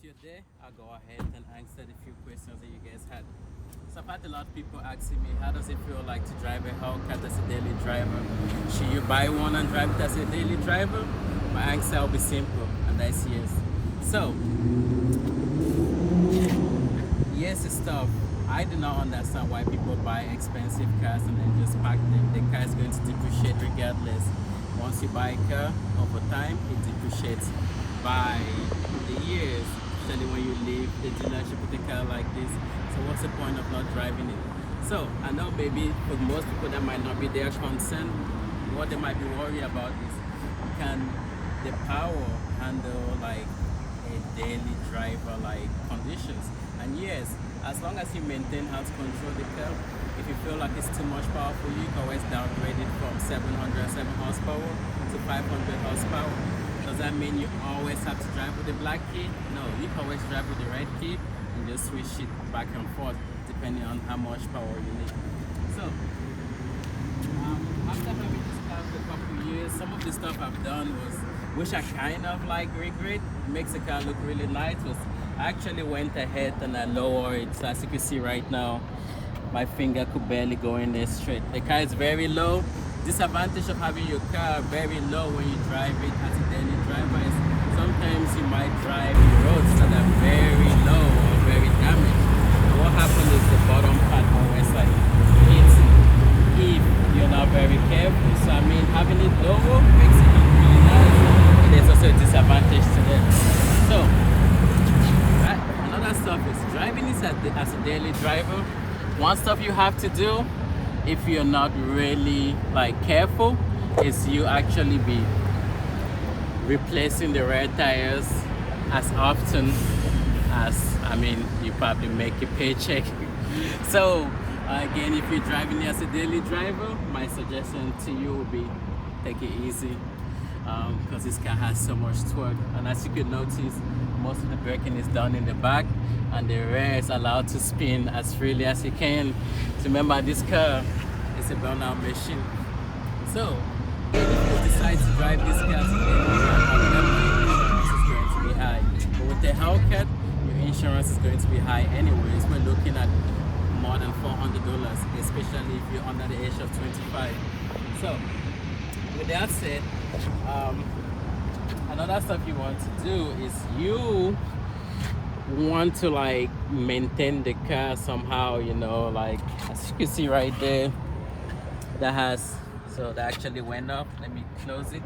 you're there, I'll go ahead and answer the few questions that you guys had. So I've had a lot of people asking me, how does it feel like to drive a Hellcat as a daily driver? Should you buy one and drive it as a daily driver? My answer will be simple, and that's yes. So, yes, it's tough. I do not understand why people buy expensive cars and then just park them. The car is going to depreciate regardless. Once you buy a car, over time, it depreciates by the years, especially when you leave the dealership with a car like this. So what's the point of not driving it? So I know maybe for most people that might not be their concern. What they might be worried about is, can the power handle like a daily driver like conditions? And yes, as long as you maintain how to control the car, if you feel like it's too much power for you, you can always downgrade it from 707 horsepower to 500 horsepower. Does that mean you always have to drive with the black key? No, you can always drive with the red key and just switch it back and forth depending on how much power you need. So, after having this car for a couple of years, some of the stuff I've done was, which I kind of like regret, makes the car look really nice, was I actually went ahead and I lowered it. So as you can see right now, my finger could barely go in there straight. The car is very low. Disadvantage of having your car very low when you drive it as a daily driver is sometimes you might drive in roads that are very low or very damaged. And what happens is the bottom part always like hits if you're not very careful. So I mean, having it lower makes it look really nice. And there's also a disadvantage to that. So another stuff is driving this as a daily driver. One stuff you have to do, if you're not really like careful, is you actually be replacing the rear tires as often as, I mean, you probably make a paycheck. So again, if you're driving as a daily driver, my suggestion to you would be take it easy, because this car has so much torque. And as you can notice, most of the braking is done in the back and the rear is allowed to spin as freely as it can. So remember, this car is a burnout machine. So if you decide to drive this car today, your insurance is going to be high. But with the Hellcat, your insurance is going to be high anyways. We're looking at more than $400, especially if you're under the age of 25. So with that said, another stuff you want to do is you want to like maintain the car somehow, you know, like as you can see right there, that actually went up. Let me close it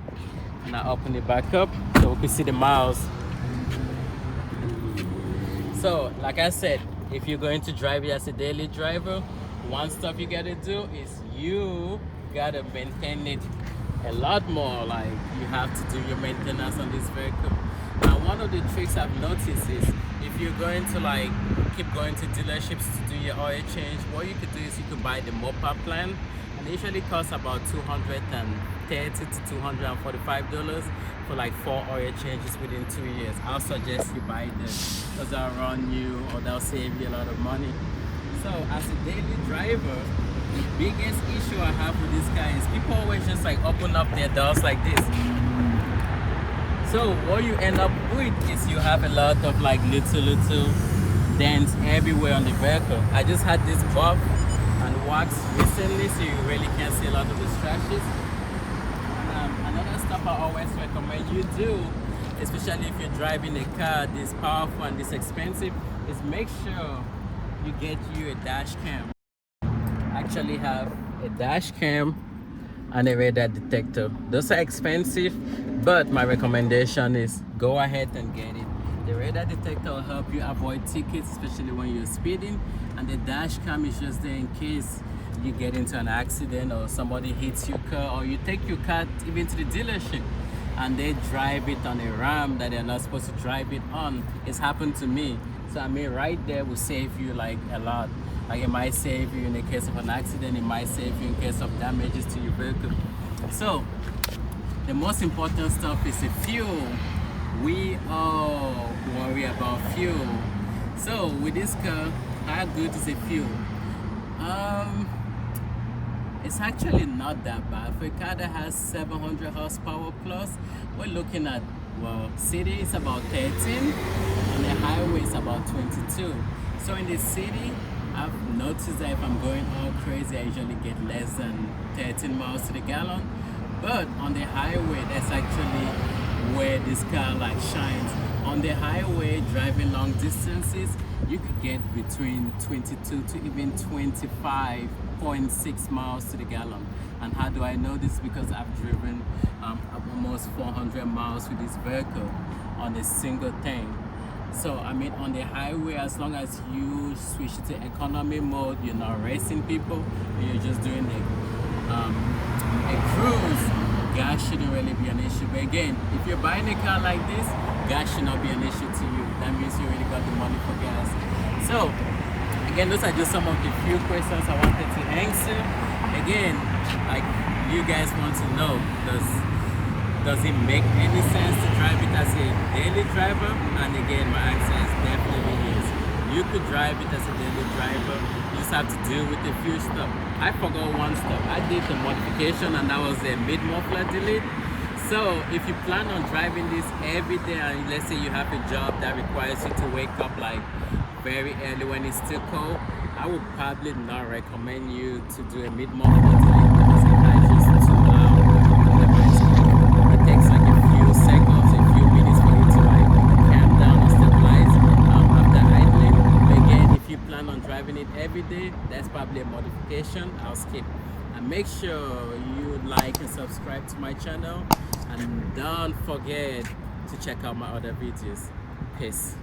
and I open it back up so we can see the miles. So like I said, if you're going to drive it as a daily driver, one stuff you gotta do is you gotta maintain it a lot more. Like you have to do your maintenance on this vehicle. Now one of the tricks I've noticed is, if you're going to like keep going to dealerships to do your oil change, what you could do is you could buy the MOPA plan, and it usually costs about $230 to $245 for like 4 oil changes within 2 years. I'll suggest you buy this because they'll run you, or they'll save you a lot of money. So as a daily driver, the biggest issue I have with this car is people always just like open up their doors like this. So what you end up with is you have a lot of like little dents everywhere on the vehicle. I just had this buff and wax recently, so you really can't see a lot of the scratches. Another stuff I always recommend you do, especially if you're driving a car this powerful and this expensive, is make sure you get you a dash cam. Actually have a dash cam and a radar detector. Those are expensive, but my recommendation is go ahead and get it. The radar detector will help you avoid tickets, especially when you're speeding, and the dash cam is just there in case you get into an accident or somebody hits your car, or you take your car even to the dealership and they drive it on a ramp that they're not supposed to drive it on. It's happened to me. So I mean, right there will save you like a lot. Like it might save you in the case of an accident, it might save you in case of damages to your vehicle. So the most important stuff is the fuel. We all worry about fuel. So with this car, how good is the fuel? It's actually not that bad. For a car that has 700 horsepower plus, we're looking at Well, city is about 13, on the highway it's about 22. So in the city, I've noticed that if I'm going all crazy, I usually get less than 13 miles to the gallon. But on the highway, that's actually where this car like shines. On the highway, driving long distances, you could get between 22 to even 25.6 miles to the gallon. And how do I know this? Because I've driven almost 400 miles with this vehicle on a single tank. So I mean, on the highway, as long as you switch to economy mode, you're not racing people, you're just doing a cruise, gas shouldn't really be an issue. But again, if you're buying a car like this, gas should not be an issue to you. That means you already got the money for gas. So again, those are just some of the few questions I wanted to answer. Again, like, you guys want to know, does it make any sense to drive it as a daily driver? And again, my answer is definitely yes. You could drive it as a daily driver. You just have to deal with a few stuff. I forgot one step. I did the modification, and that was a mid-muffler delete. So if you plan on driving this every day, and let's say you have a job that requires you to wake up like very early when it's still cold, I would probably not recommend you to do a mid-muffler delete because it is too loud. It takes like a few seconds, a few minutes for it to like calm down and stabilize after idling. But again, if you plan on driving it every day, that's probably a modification I'll skip. And make sure you like and subscribe to my channel, and don't forget to check out my other videos. Peace.